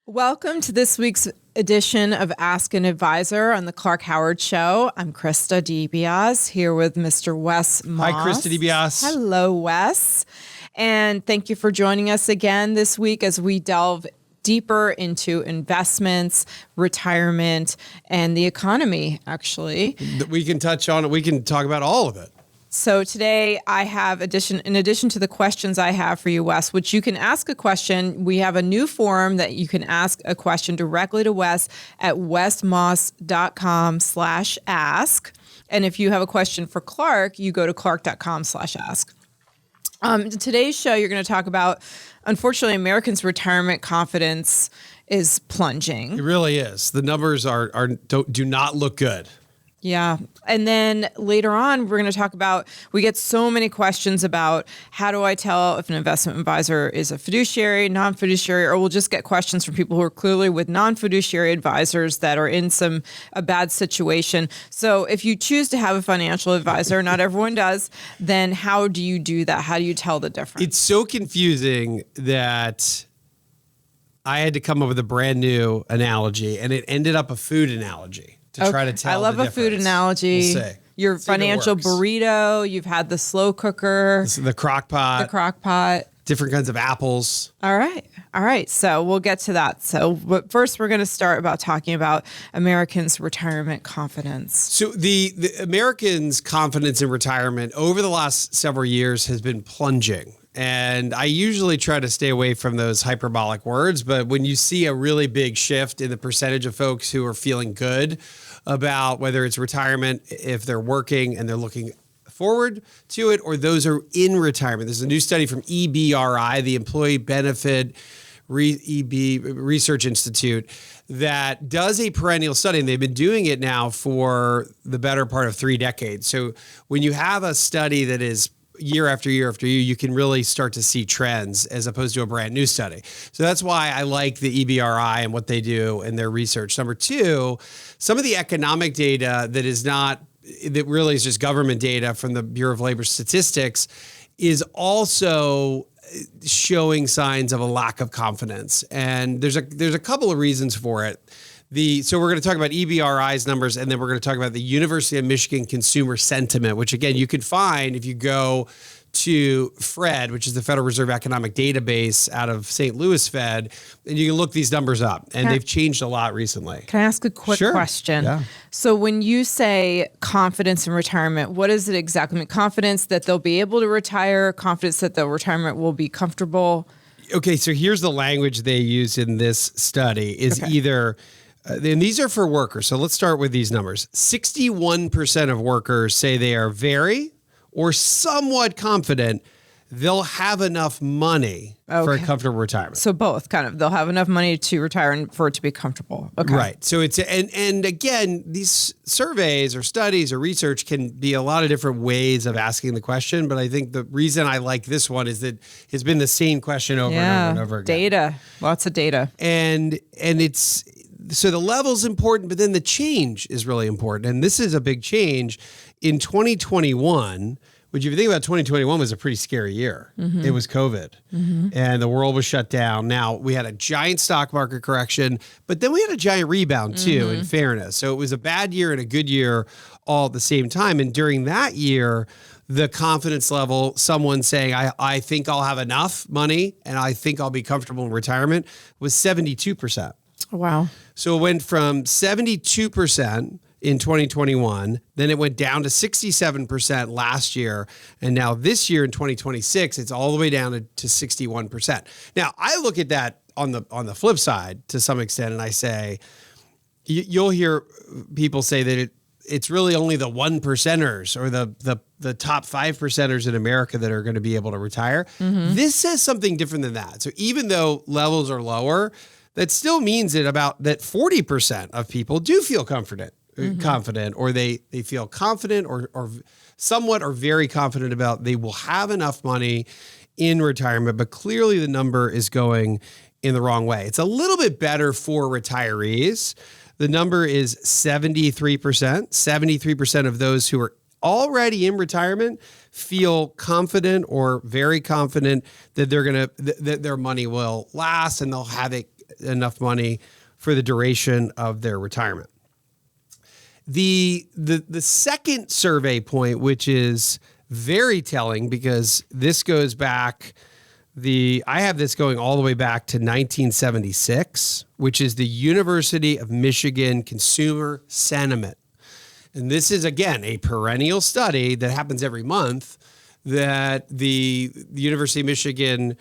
Welcome to this week's edition of Ask an Advisor on the Clark Howard Show. I'm Krista DiBiase here with Mr. Wes Moss. Hi, Krista DiBiase. Hello, Wes. And thank you for joining us again this week as we delve deeper into investments, retirement, and the economy, actually. We can touch on it. We can talk about all of it. So today I have, in addition to the questions I have for you, Wes, which you can ask a question, we have a new forum that you can ask a question directly to Wes at wesmoss.com/ask. And if you have a question for Clark, you go to clark.com/ask. Today's show, you're going to talk about, unfortunately, Americans' retirement confidence is plunging. It really is. The numbers do not look good. Yeah. And then later on, we're going to talk about, we get so many questions about how do I tell if an investment advisor is a fiduciary, non-fiduciary, or we'll just get questions from people who are clearly with non-fiduciary advisors that are in a bad situation. So if you choose to have a financial advisor, not everyone does, then how do you do that? How do you tell the difference? It's so confusing that I had to come up with a brand new analogy, and it ended up a food analogy. To try to tell I love the a food difference. analogy. We'll see. Your financial burrito. You've had the slow cooker. The crock pot. The crock pot. Different kinds of apples. All right. So we'll get to that. But first, we're going to start about talking about Americans' retirement confidence. So the Americans' confidence in retirement over the last several years has been plunging. And I usually try to stay away from those hyperbolic words, but when you see a really big shift in the percentage of folks who are feeling good about whether it's retirement, if they're working and they're looking forward to it, or those are in retirement. There's a new study from EBRI, the Employee Benefit Research Institute, that does a perennial study, and they've been doing it now for the better part of 3 decades. So when you have a study that is year after year after year, you can really start to see trends as opposed to a brand new study. So that's why I like the EBRI and what they do in their research. Number two, some of the economic data that really is just government data from the Bureau of Labor Statistics is also showing signs of a lack of confidence. And there's a couple of reasons for it. So we're going to talk about EBRI's numbers, and then we're going to talk about the University of Michigan Consumer Sentiment, which again, you can find if you go to FRED, which is the Federal Reserve Economic Database out of St. Louis Fed, and you can look these numbers up, and they've changed a lot recently. Can I ask a quick question? Yeah. So when you say confidence in retirement, what does it exactly mean? Confidence that they'll be able to retire, confidence that the retirement will be comfortable? Okay, so here's the language they use in this study is either... and these are for workers. So let's start with these numbers. 61% of workers say they are very or somewhat confident they'll have enough money for a comfortable retirement. So both kind of, they'll have enough money to retire and for it to be comfortable. Okay. Right. So and again, these surveys or studies or research can be a lot of different ways of asking the question. But I think the reason I like this one is that it's been the same question over and over and over again. Data, lots of data. And so the level's important, but then the change is really important. And this is a big change. In 2021, which if you think about 2021 was a pretty scary year. Mm-hmm. It was COVID and the world was shut down. Now we had a giant stock market correction, but then we had a giant rebound too, in fairness. So it was a bad year and a good year all at the same time. And during that year, the confidence level, someone saying, I think I'll have enough money and I think I'll be comfortable in retirement, was 72%. Wow. So it went from 72% in 2021, then it went down to 67% last year, and now this year in 2026, it's all the way down to 61%. Now, I look at that on the flip side to some extent, and I say, you'll hear people say that it's really only the 1%ers or the top 5%ers in America that are going to be able to retire. Mm-hmm. This says something different than that. So even though levels are lower, that still means that 40% of people do feel confident, or they feel confident or somewhat or very confident about they will have enough money in retirement, but clearly the number is going in the wrong way. It's a little bit better for retirees. The number is 73%. 73% of those who are already in retirement feel confident or very confident that that their money will last and they'll have it enough money for the duration of their retirement. The second survey point, which is very telling because this goes back, I have this going all the way back to 1976, which is the University of Michigan Consumer Sentiment. And this is, again, a perennial study that happens every month that the University of Michigan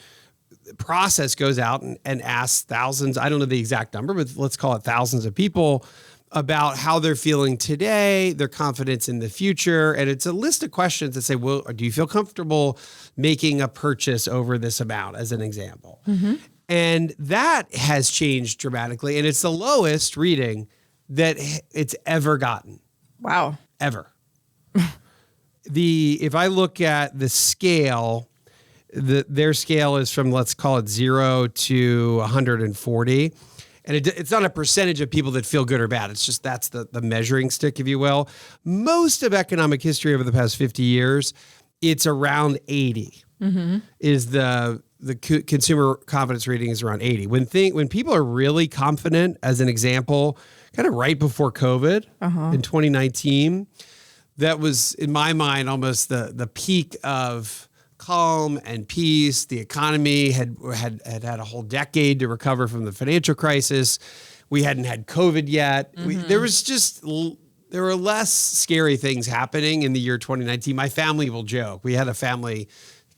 process goes out and asks thousands, I don't know the exact number, but let's call it thousands of people about how they're feeling today, their confidence in the future. And it's a list of questions that say, well, do you feel comfortable making a purchase over this amount, as an example? Mm-hmm. And that has changed dramatically. And it's the lowest reading that it's ever gotten. Wow. Ever. If I look at the scale, their scale is from, let's call it 0 to 140. And it's not a percentage of people that feel good or bad. It's just that's the measuring stick, if you will. Most of economic history over the past 50 years, it's around 80. Mm-hmm. Is the consumer confidence rating is around 80. When people are really confident, as an example, kind of right before COVID in 2019, that was, in my mind, almost the peak of calm and peace. The economy had a whole decade to recover from the financial crisis. We hadn't had COVID yet. Mm-hmm. There were less scary things happening in the year 2019. My family will joke. We had a family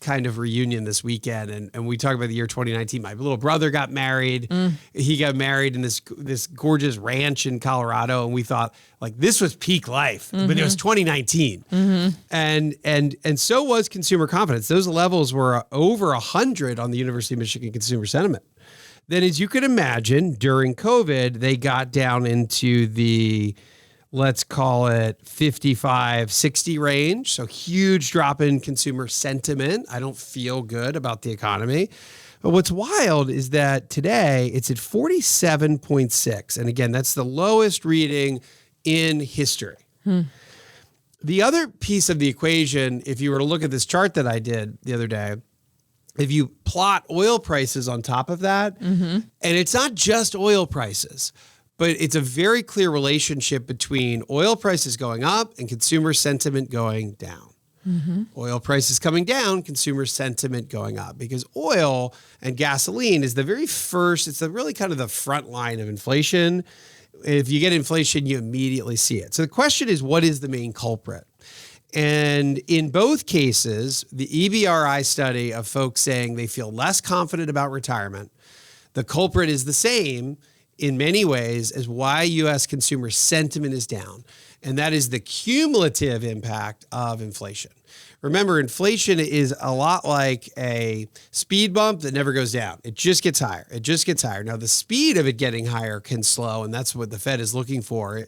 kind of reunion this weekend, and we talk about the year 2019. My little brother got married. He got married in this gorgeous ranch in Colorado, and we thought, like, this was peak life, but it was 2019. Mm-hmm. And so was consumer confidence. Those levels were over 100 on the University of Michigan Consumer Sentiment. Then, as you could imagine, during COVID, they got down into the, let's call it 55, 60 range. So huge drop in consumer sentiment. I don't feel good about the economy. But what's wild is that today it's at 47.6. And again, that's the lowest reading in history. The other piece of the equation, if you were to look at this chart that I did the other day, if you plot oil prices on top of that, and it's not just oil prices, but it's a very clear relationship between oil prices going up and consumer sentiment going down. Mm-hmm. Oil prices coming down, consumer sentiment going up, because oil and gasoline is the very first, it's really kind of the front line of inflation. If you get inflation, you immediately see it. So the question is, what is the main culprit? And in both cases, the EBRI study of folks saying they feel less confident about retirement, the culprit is the same in many ways as why U.S. consumer sentiment is down. And that is the cumulative impact of inflation. Remember, inflation is a lot like a speed bump that never goes down. It just gets higher. It just gets higher. Now, the speed of it getting higher can slow, and that's what the Fed is looking for.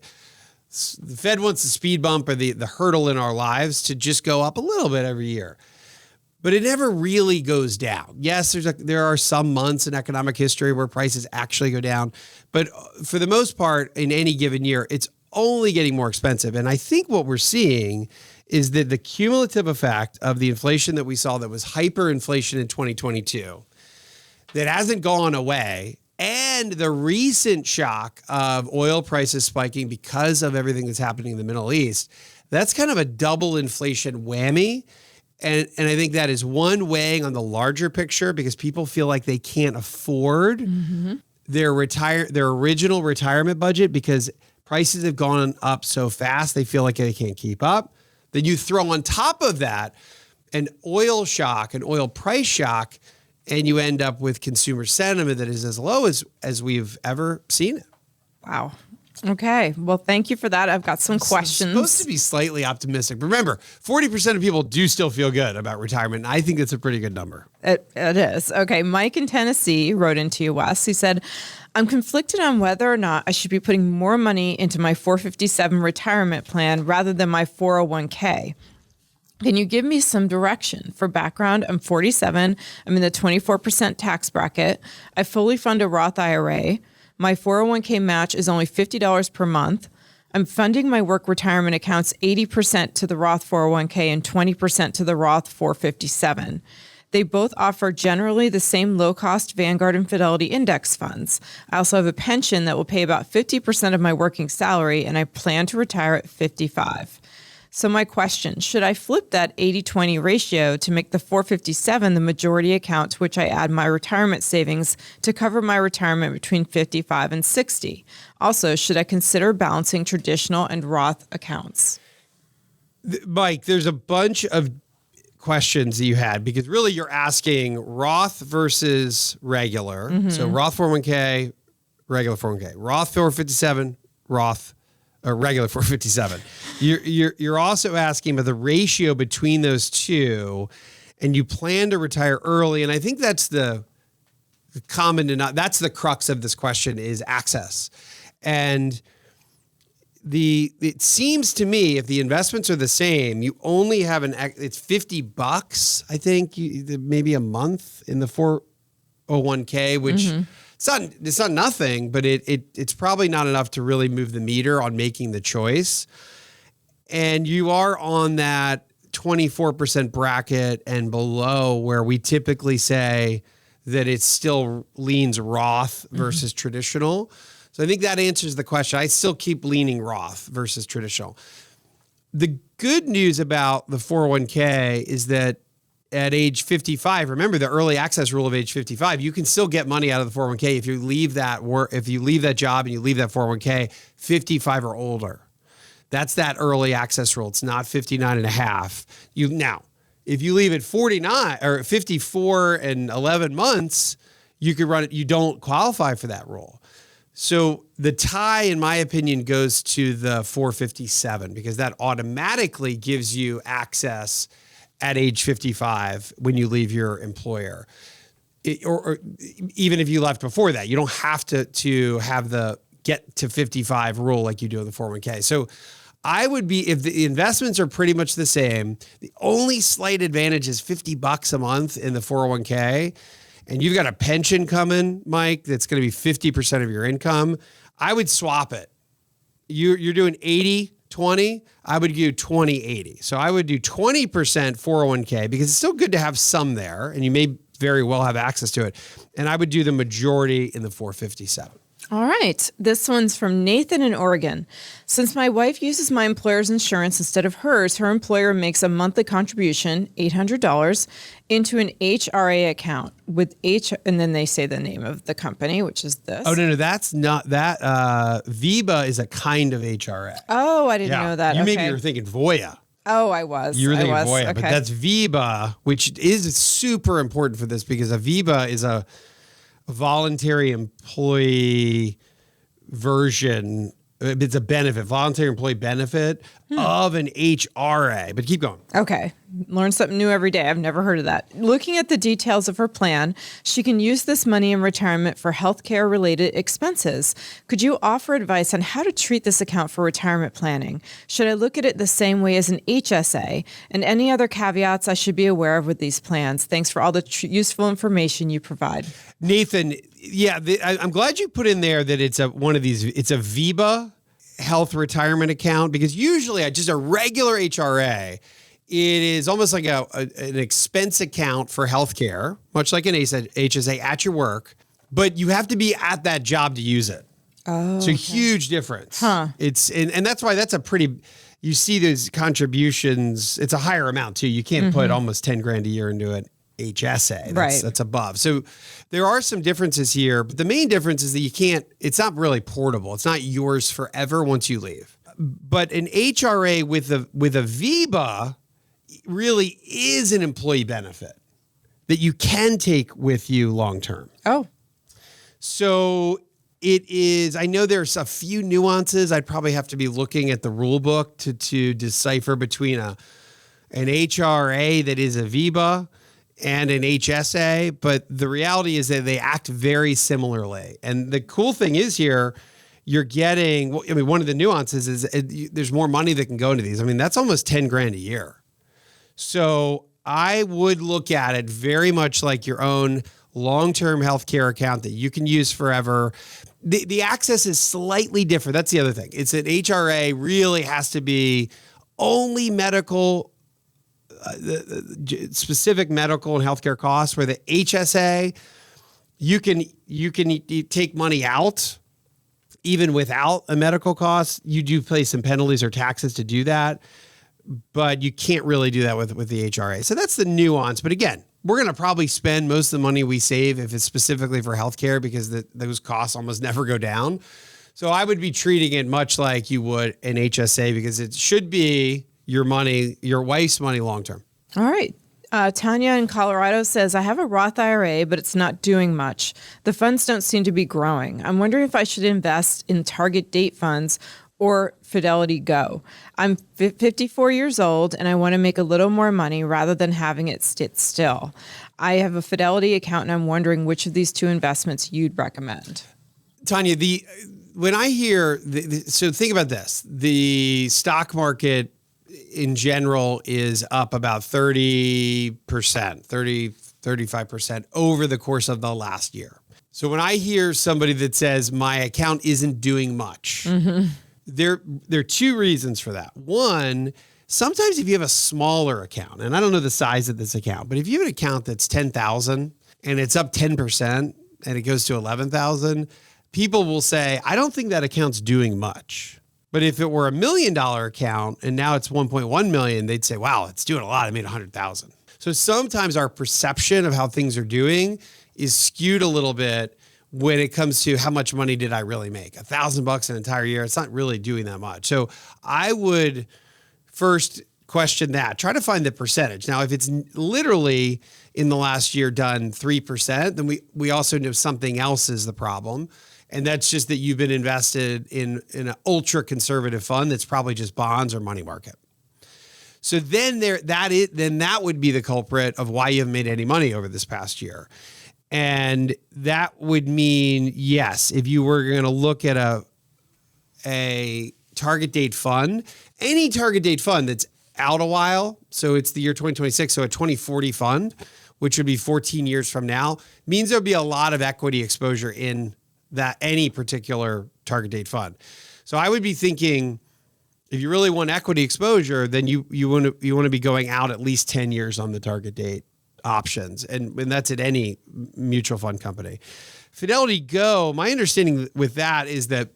The Fed wants the speed bump or the hurdle in our lives to just go up a little bit every year. But it never really goes down. Yes, there are some months in economic history where prices actually go down. But for the most part, in any given year, it's only getting more expensive. And I think what we're seeing is that the cumulative effect of the inflation that we saw that was hyperinflation in 2022, that hasn't gone away, and the recent shock of oil prices spiking because of everything that's happening in the Middle East, that's kind of a double inflation whammy. And I think that is one weighing on the larger picture because people feel like they can't afford their original retirement budget because prices have gone up so fast, they feel like they can't keep up. Then you throw on top of that an oil shock, an oil price shock, and you end up with consumer sentiment that is as low as we've ever seen it. Wow. Okay. Well, thank you for that. I've got some questions. It's supposed to be slightly optimistic. Remember, 40% of people do still feel good about retirement. And I think that's a pretty good number. It is. Okay. Mike in Tennessee wrote into you, Wes. He said, I'm conflicted on whether or not I should be putting more money into my 457 retirement plan rather than my 401k. Can you give me some direction? For background, I'm 47. I'm in the 24% tax bracket. I fully fund a Roth IRA. My 401k match is only $50 per month. I'm funding my work retirement accounts 80% to the Roth 401k and 20% to the Roth 457. They both offer generally the same low-cost Vanguard and Fidelity index funds. I also have a pension that will pay about 50% of my working salary, and I plan to retire at 55. So my question, should I flip that 80-20 ratio to make the 457 the majority account to which I add my retirement savings to cover my retirement between 55 and 60? Also, should I consider balancing traditional and Roth accounts? Mike, there's a bunch of questions that you had because really you're asking Roth versus regular. Mm-hmm. So Roth 401k, regular 401k, Roth 457, Roth regular 457. You're also asking about the ratio between those two, and you plan to retire early. And I think that's the that's the crux of this question is access. And it seems to me if the investments are the same, you only have it's $50, I think, maybe a month in the 401k, which it's not nothing, but it's probably not enough to really move the meter on making the choice. And you are on that 24% bracket and below where we typically say that it still leans Roth versus traditional. So I think that answers the question. I still keep leaning Roth versus traditional. The good news about the 401k is that at age 55, remember the early access rule of age 55, you can still get money out of the 401k if you leave that job and you leave that 401k 55 or older. That's that early access rule. It's not 59 and a half. Now, if you leave at 49 or 54 and 11 months, you could run it. You don't qualify for that rule. So the tie, in my opinion, goes to the 457 because that automatically gives you access at age 55 when you leave your employer. Or even if you left before that, you don't have to have the get to 55 rule like you do in the 401k. So I would be, if the investments are pretty much the same, the only slight advantage is $50 a month in the 401k, and you've got a pension coming, Mike, that's going to be 50% of your income, I would swap it. You're doing 80-20, I would do 20-80. So I would do 20% 401k because it's still good to have some there, and you may very well have access to it. And I would do the majority in the 457. All right. This one's from Nathan in Oregon. Since my wife uses my employer's insurance instead of hers, her employer makes a monthly contribution, $800, into an HRA account with and then they say the name of the company, which is this. Oh, no, that's not that. VIBA is a kind of HRA. Oh, I didn't know that. Maybe you were thinking Voya. Oh, I was. You were thinking Voya, okay. But that's VIBA, which is super important for this because a VIBA is a voluntary employee version. It's a benefit, voluntary employee benefit of an HRA. But keep going. Okay. Learn something new every day. I've never heard of that. Looking at the details of her plan, she can use this money in retirement for healthcare related expenses. Could you offer advice on how to treat this account for retirement planning? Should I look at it the same way as an HSA? And any other caveats I should be aware of with these plans? Thanks for all the useful information you provide. Nathan, I'm glad you put in there that it's it's a VIBA health retirement account because usually just a regular HRA, it is almost like an expense account for healthcare, much like an HSA at your work, but you have to be at that job to use it. Oh, it's a huge difference. And that's why you see those contributions. It's a higher amount too. You can't put almost 10 grand a year into it. HSA. That's above. So there are some differences here, but the main difference is that it's not really portable. It's not yours forever once you leave. But an HRA with a VIBA really is an employee benefit that you can take with you long term. Oh. So it is, I know there's a few nuances. I'd probably have to be looking at the rule book to decipher between an HRA that is a VIBA and an HSA, but the reality is that they act very similarly. And the cool thing is here, you're getting, one of the nuances is there's more money that can go into these. That's almost 10 grand a year. So I would look at it very much like your own long-term healthcare account that you can use forever. The access is slightly different. That's the other thing. It's an HRA really has to be only medical specific medical and healthcare costs, where the HSA, you can take money out even without a medical cost. You do pay some penalties or taxes to do that, but you can't really do that with the HRA. So that's the nuance. But again, we're going to probably spend most of the money we save if it's specifically for healthcare, because those costs almost never go down. So I would be treating it much like you would an HSA, because it should be your money, your wife's money long-term. All right. Tanya in Colorado says, I have a Roth IRA, but it's not doing much. The funds don't seem to be growing. I'm wondering if I should invest in target date funds or FidelityGo. I'm 54 years old and I want to make a little more money rather than having it sit still. I have a Fidelity account and I'm wondering which of these two investments you'd recommend. Tanya, when I hear, so think about this, the stock market in general is up about 30%, 35% over the course of the last year. So when I hear somebody that says my account isn't doing much, there are two reasons for that. One, sometimes if you have a smaller account, and I don't know the size of this account, but if you have an account that's 10,000 and it's up 10% and it goes to 11,000, people will say, I don't think that account's doing much. But if it were $1 million account and now it's 1.1 million, they'd say, wow, it's doing a lot. I made 100,000. So sometimes our perception of how things are doing is skewed a little bit when it comes to how much money did I really make? $1,000 an entire year. It's not really doing that much. So I would first question that. Try to find the percentage. Now, if it's literally in the last year done 3%, then we also know something else is the problem. And that's just that you've been invested in an ultra conservative fund that's probably just bonds or money market. So then that would be the culprit of why you haven't made any money over this past year. And that would mean, yes, if you were going to look at a target date fund, any target date fund that's out a while, so it's the year 2026, so a 2040 fund, which would be 14 years from now, means there'll be a lot of equity exposure in that any particular target date fund. So I would be thinking, if you really want equity exposure, then you want to be going out at least 10 years on the target date options. And that's at any mutual fund company. FidelityGo, my understanding with that is that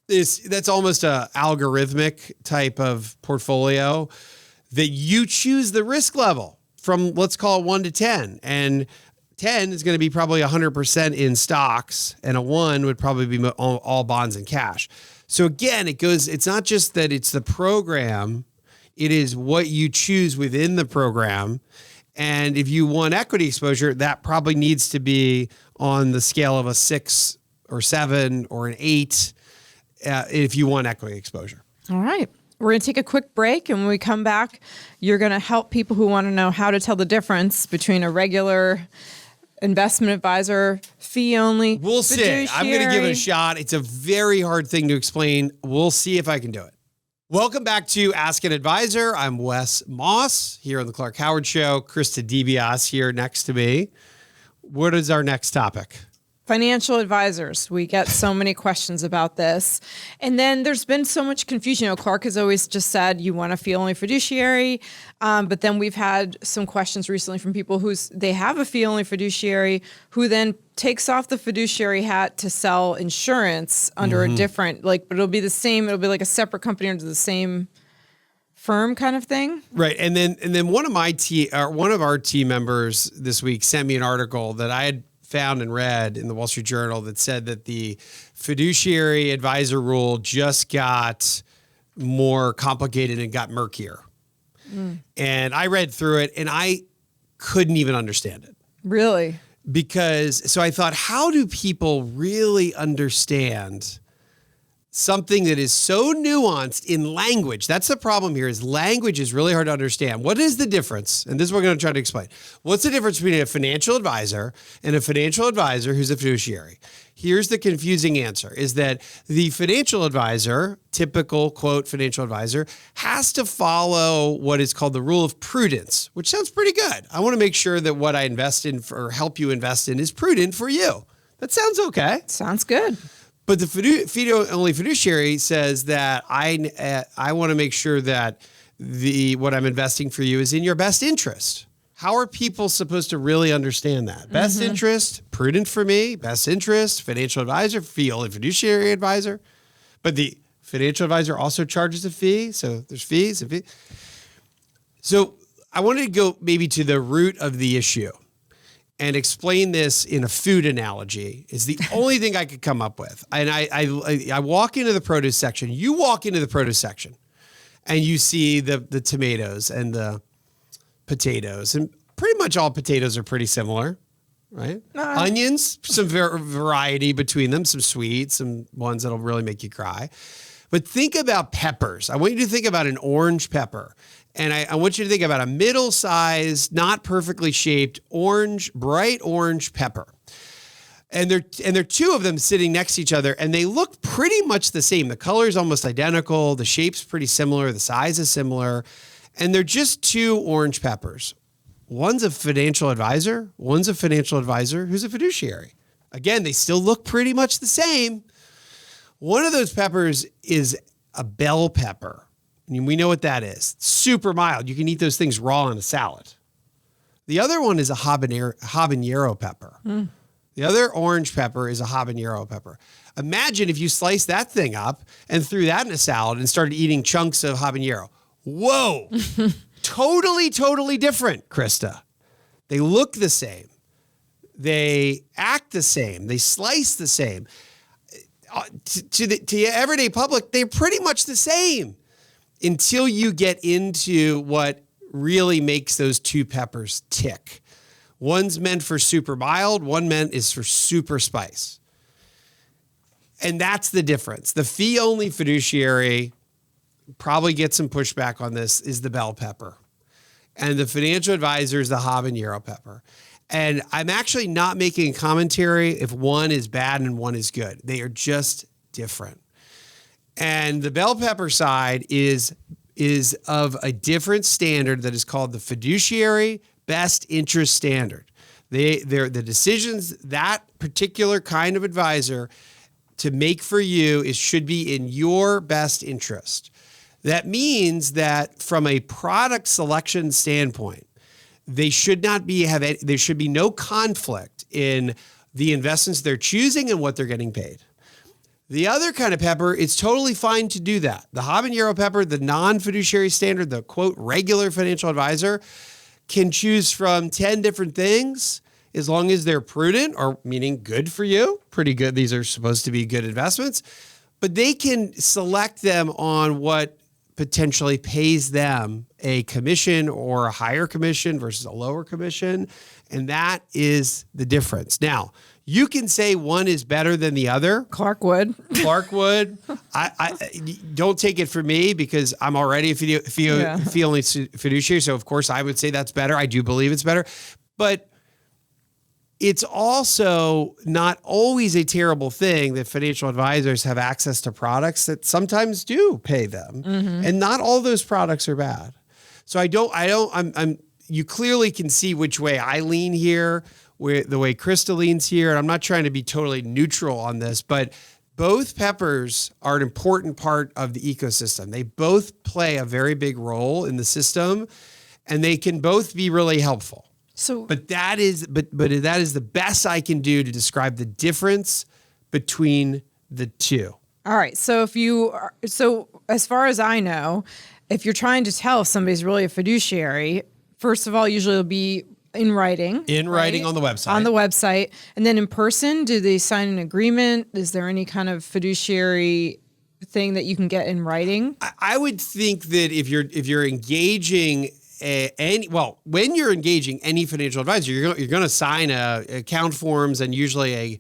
that's almost a algorithmic type of portfolio that you choose the risk level from, let's call it 1 to 10. And 10 is going to be probably 100% in stocks, and a 1 would probably be all bonds and cash. So again, it's not just that it's the program, it is what you choose within the program. And if you want equity exposure, that probably needs to be on the scale of a 6 or 7 or an 8 if you want equity exposure. All right. We're going to take a quick break, and when we come back, you're going to help people who want to know how to tell the difference between a regular investment advisor, fee only. We'll see. I'm going to give it a shot. It's a very hard thing to explain. We'll see if I can do it. Welcome back to Ask an Advisor. I'm Wes Moss here on the Clark Howard Show. Krista DiBiase here next to me. What is our next topic? Financial advisors. We get so many questions about this. And then there's been so much confusion. You know, Clark has always just said you want a fee-only fiduciary. But then we've had some questions recently from people they have a fee-only fiduciary who then takes off the fiduciary hat to sell insurance under a different, but it'll be the same. It'll be like a separate company under the same firm kind of thing. Right. And then one of our team members this week sent me an article that I had found and read in the Wall Street Journal that said that the fiduciary advisor rule just got more complicated and got murkier. And I read through it and I couldn't even understand it. Really? So I thought, how do people really understand something that is so nuanced in language? That's the problem here, is language is really hard to understand. What is the difference? And this is what we're going to try to explain. What's the difference between a financial advisor and a financial advisor who's a fiduciary? Here's the confusing answer, is that the financial advisor, typical quote financial advisor, has to follow what is called the rule of prudence, which sounds pretty good. I want to make sure that what I invest in or help you invest in is prudent for you. That sounds okay. Sounds good. But the fee-only fiduciary says that I want to make sure that what I'm investing for you is in your best interest. How are people supposed to really understand that? Best interest, prudent for me, best interest, financial advisor, fiduciary advisor. But the financial advisor also charges a fee. So there's fees and fees. So I wanted to go maybe to the root of the issue and explain this in a food analogy. Is the only thing I could come up with. And I walk into the produce section. You walk into the produce section and you see the tomatoes and the potatoes, and pretty much all potatoes are pretty similar, right? Onions, some variety between them, some sweet, some ones that'll really make you cry. But think about peppers. I want you to think about an orange pepper. And I want you to think about a middle-sized, not perfectly shaped orange, bright orange pepper. And there are two of them sitting next to each other, and they look pretty much the same. The color is almost identical. The shape's pretty similar. The size is similar. And they're just two orange peppers. One's a financial advisor. One's a financial advisor who's a fiduciary. Again, they still look pretty much the same. One of those peppers is a bell pepper. I mean, we know what that is. Super mild. You can eat those things raw in a salad. The other one is a habanero pepper. The other orange pepper is a habanero pepper. Imagine if you sliced that thing up and threw that in a salad and started eating chunks of habanero. Whoa, totally different, Krista. They look the same. They act the same. They slice the same. To the everyday public, they're pretty much the same until you get into what really makes those two peppers tick. One's meant for super mild. One is for super spice. And that's the difference. The fee-only fiduciary probably get some pushback on this is the bell pepper. And the financial advisor is the habanero pepper. And I'm actually not making a commentary if one is bad and one is good. They are just different. And the bell pepper side is of a different standard that is called the fiduciary best interest standard. They're the decisions that particular kind of advisor to make for you should be in your best interest. That means that from a product selection standpoint, there should be no conflict in the investments they're choosing and what they're getting paid. The other kind of pepper, it's totally fine to do that. The habanero pepper, the non-fiduciary standard, the quote, regular financial advisor can choose from 10 different things as long as they're prudent, or meaning good for you, pretty good. These are supposed to be good investments, but they can select them on what potentially pays them a commission or a higher commission versus a lower commission. And that is the difference. Now, you can say one is better than the other. Clark would. I don't take it from me because I'm already a fee-only fiduciary. So of course I would say that's better. I do believe it's better, but it's also not always a terrible thing that financial advisors have access to products that sometimes do pay them. And not all those products are bad. So you clearly can see which way I lean here, the way Krista leans here. And I'm not trying to be totally neutral on this, but both peppers are an important part of the ecosystem. They both play a very big role in the system, and they can both be really helpful. But that is the best I can do to describe the difference between the two. All right. So as far as I know, if you're trying to tell if somebody's really a fiduciary, first of all, usually it'll be in writing. Writing on the website. On the website. And then in person, do they sign an agreement? Is there any kind of fiduciary thing that you can get in writing? I would think that if you're engaging when you're engaging any financial advisor, you're going to sign account forms and usually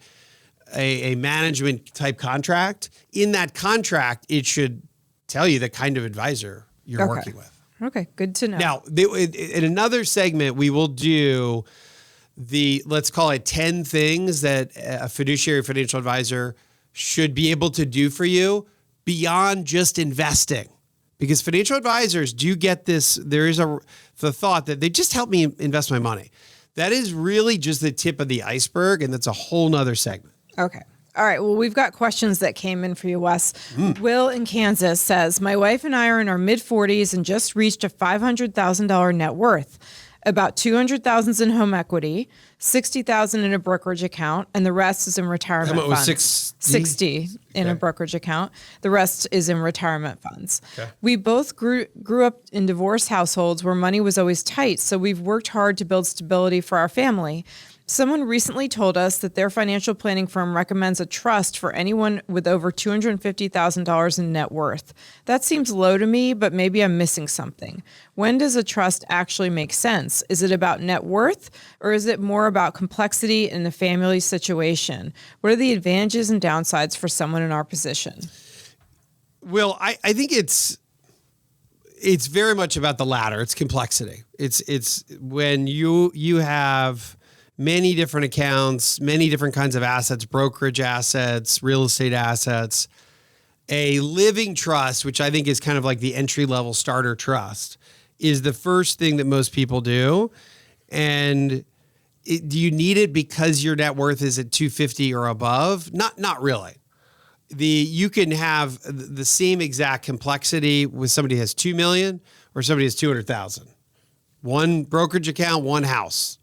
a management type contract. In that contract, it should tell you the kind of advisor you're working with. Okay, good to know. Now, in another segment, we will do let's call it 10 things that a fiduciary financial advisor should be able to do for you beyond just investing. Because financial advisors do get this, there is the thought that they just help me invest my money. That is really just the tip of the iceberg, and that's a whole nother segment. Okay. All right. Well, we've got questions that came in for you, Wes. Will in Kansas says, my wife and I are in our mid 40s and just reached a $500,000 net worth. About 200,000 in home equity, 60,000 in a brokerage account, and the rest is in retirement How much funds. was 60 in a brokerage account. The rest is in retirement funds. Okay. We both grew up in divorced households where money was always tight, so we've worked hard to build stability for our family. Someone recently told us that their financial planning firm recommends a trust for anyone with over $250,000 in net worth. That seems low to me, but maybe I'm missing something. When does a trust actually make sense? Is it about net worth, or is it more about complexity in the family situation? What are the advantages and downsides for someone in our position? Well, I think it's very much about the latter. It's complexity. It's when you have many different accounts, many different kinds of assets, brokerage assets, real estate assets. A living trust, which I think is kind of like the entry-level starter trust, is the first thing that most people do. And do you need it because your net worth is at 250 or above? Not really. You can have the same exact complexity with somebody who has 2 million or somebody who has 200,000. One brokerage account, one house.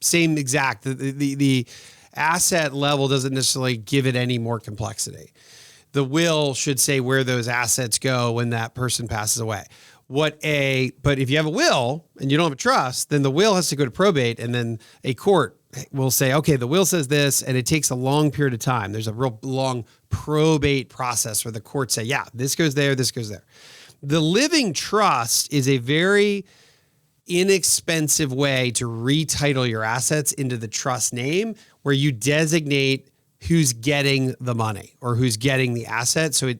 Same exact. The asset level doesn't necessarily give it any more complexity. The will should say where those assets go when that person passes away. But if you have a will and you don't have a trust, then the will has to go to probate, and then a court will say, okay, the will says this, and it takes a long period of time. There's a real long probate process where the court say, yeah, this goes there, this goes there. The living trust is a very inexpensive way to retitle your assets into the trust name, where you designate who's getting the money or who's getting the asset. So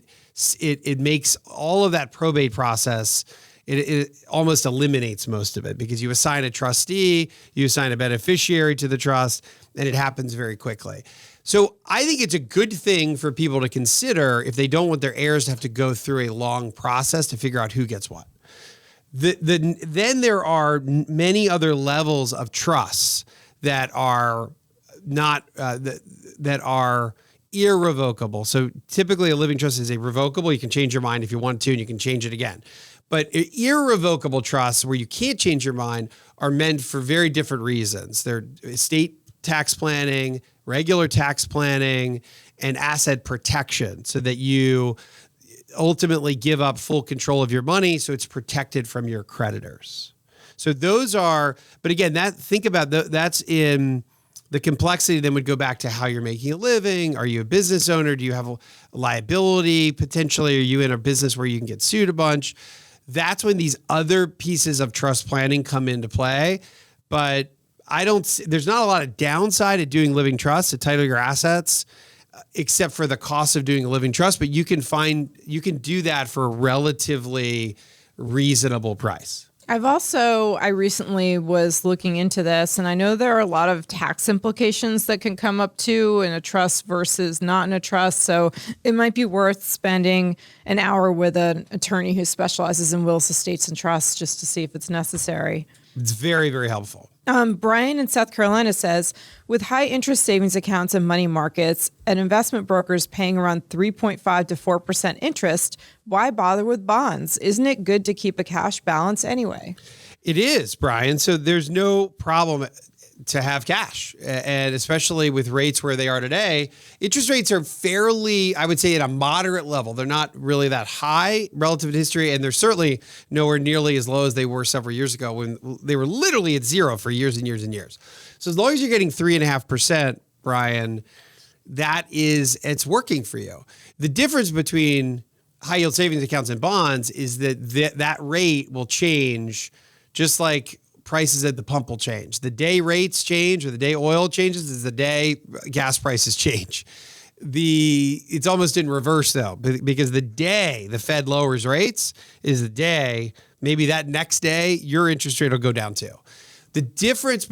it makes all of that probate process, it almost eliminates most of it, because you assign a trustee, you assign a beneficiary to the trust, and it happens very quickly. So I think it's a good thing for people to consider if they don't want their heirs to have to go through a long process to figure out who gets what. Then there are many other levels of trusts that are not that are irrevocable. So typically a living trust is irrevocable. You can change your mind if you want to, and you can change it again. But irrevocable trusts, where you can't change your mind, are meant for very different reasons. They're estate tax planning, regular tax planning, and asset protection, so that you ultimately give up full control of your money so it's protected from your creditors. So those are, but again, that's in the complexity. Then would go back to how you're making a living. Are you a business owner? Do you have a liability potentially? Are you in a business where you can get sued a bunch? That's when these other pieces of trust planning come into play. But there's not a lot of downside to doing living trusts to title your assets, except for the cost of doing a living trust. But you can do that for a relatively reasonable price. I recently was looking into this, and I know there are a lot of tax implications that can come up too in a trust versus not in a trust. So it might be worth spending an hour with an attorney who specializes in wills, estates, and trusts just to see if it's necessary. It's very, very helpful. Brian in South Carolina says, with high interest savings accounts and money markets and investment brokers paying around 3.5 to 4% interest, why bother with bonds? Isn't it good to keep a cash balance anyway? It is, Brian. So there's no problem to have cash, and especially with rates where they are today. Interest rates are fairly, I would say, at a moderate level. They're not really that high relative to history, and they're certainly nowhere nearly as low as they were several years ago, when they were literally at zero for years and years and years. So as long as you're getting 3.5%, Brian, it's working for you. The difference between high yield savings accounts and bonds is that rate will change, just like prices at the pump will change. The day rates change, or the day oil changes, is the day gas prices change. It's almost in reverse though, because the day the Fed lowers rates is the day, maybe that next day, your interest rate will go down too. The difference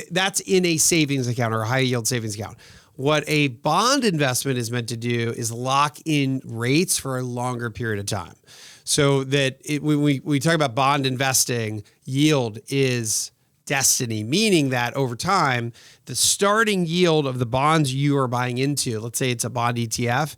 that's in a savings account or a high yield savings account. What a bond investment is meant to do is lock in rates for a longer period of time. So that when we talk about bond investing, yield is destiny, meaning that over time, the starting yield of the bonds you are buying into, let's say it's a bond ETF,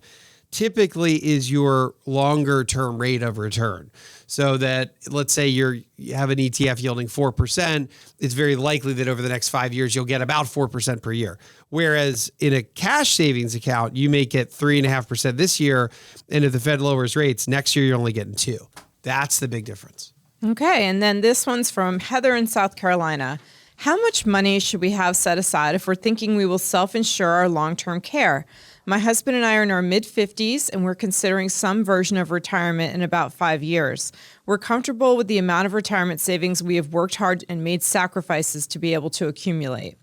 typically is your longer term rate of return. So that let's say you have an ETF yielding 4%, it's very likely that over the next 5 years, you'll get about 4% per year. Whereas in a cash savings account, you may get 3.5% this year. And if the Fed lowers rates next year, you're only getting 2%. That's the big difference. Okay. And then this one's from Heather in South Carolina. How much money should we have set aside if we're thinking we will self-insure our long-term care? My husband and I are in our mid-50s, and we're considering some version of retirement in about 5 years. We're comfortable with the amount of retirement savings we have worked hard and made sacrifices to be able to accumulate.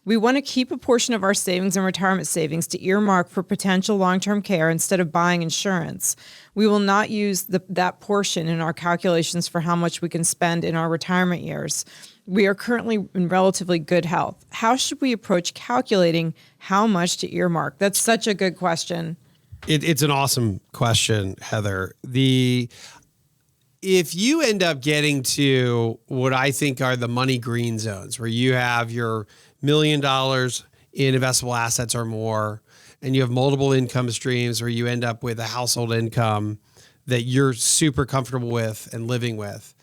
We want to keep a portion of our savings and retirement savings to earmark for potential long-term care instead of buying insurance. We will not use that portion in our calculations for how much we can spend in our retirement years. We are currently in relatively good health. How should we approach calculating how much to earmark? That's such a good question. It's an awesome question, Heather. If you end up getting to what I think are the money green zones, where you have your $1 million in investable assets or more, and you have multiple income streams, where you end up with a household income that you're super comfortable with and living with,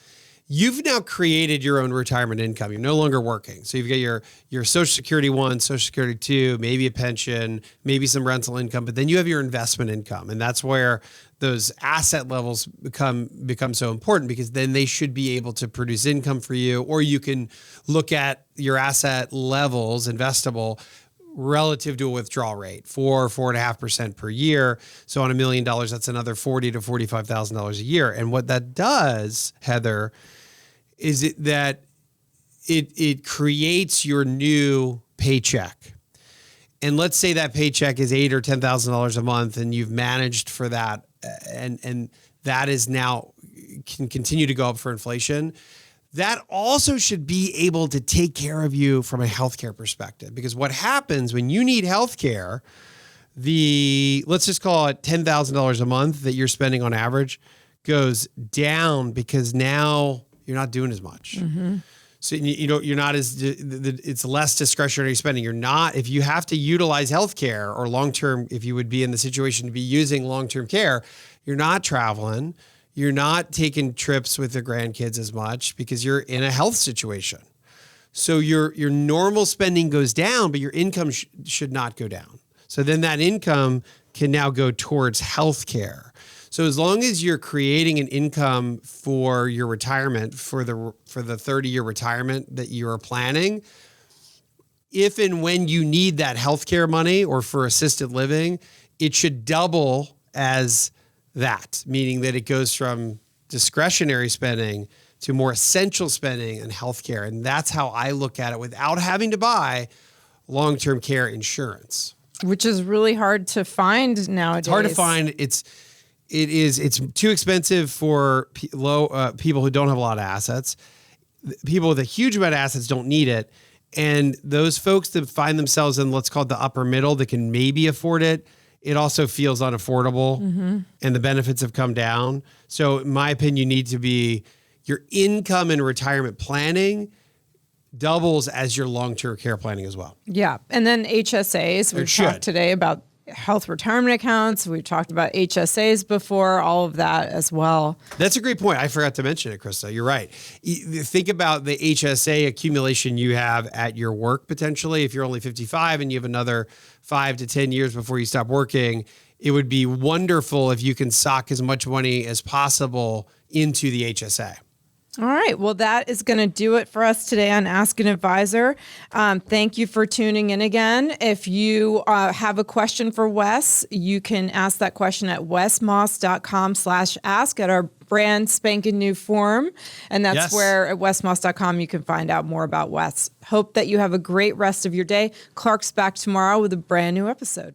you've now created your own retirement income. You're no longer working. So you've got your Social Security 1, Social Security 2, maybe a pension, maybe some rental income, but then you have your investment income. And that's where those asset levels become so important, because then they should be able to produce income for you, or you can look at your asset levels, investable, relative to a withdrawal rate, 4.5% per year. So on $1 million, that's another $40,000 to $45,000 a year. And what that does, Heather, is it creates your new paycheck. And let's say that paycheck is $8,000 or $10,000 a month, and you've managed for that, and that is now can continue to go up for inflation. That also should be able to take care of you from a healthcare perspective, because what happens when you need healthcare, let's just call it $10,000 a month that you're spending on average goes down, because now you're not doing as much. Mm-hmm. So you're not it's less discretionary spending. If you have to utilize healthcare or long-term, if you would be in the situation to be using long-term care, you're not traveling. You're not taking trips with the grandkids as much because you're in a health situation. So your normal spending goes down, but your income should not go down. So then that income can now go towards healthcare. So as long as you're creating an income for your retirement, for the 30-year retirement that you are planning, if and when you need that healthcare money or for assisted living, it should double as that, meaning that it goes from discretionary spending to more essential spending and healthcare. And that's how I look at it, without having to buy long-term care insurance. Which is really hard to find nowadays. It's hard to find. It's too expensive for people who don't have a lot of assets. People with a huge amount of assets don't need it. And those folks that find themselves in, let's call it the upper middle, that can maybe afford it, it also feels unaffordable, and the benefits have come down. So in my opinion, you need to be, your income and retirement planning doubles as your long-term care planning as well. Yeah. And then HSAs, we've talked today about health retirement accounts. We've talked about HSAs before, all of that as well. That's a great point. I forgot to mention it, Krista. You're right. Think about the HSA accumulation you have at your work potentially. If you're only 55 and you have another 5 to 10 years before you stop working, it would be wonderful if you can sock as much money as possible into the HSA. All right. Well, that is going to do it for us today on Ask an Advisor. Thank you for tuning in again. If you have a question for Wes, you can ask that question at wesmoss.com/ask at our brand spanking new forum. And that's where at wesmoss.com you can find out more about Wes. Hope that you have a great rest of your day. Clark's back tomorrow with a brand new episode.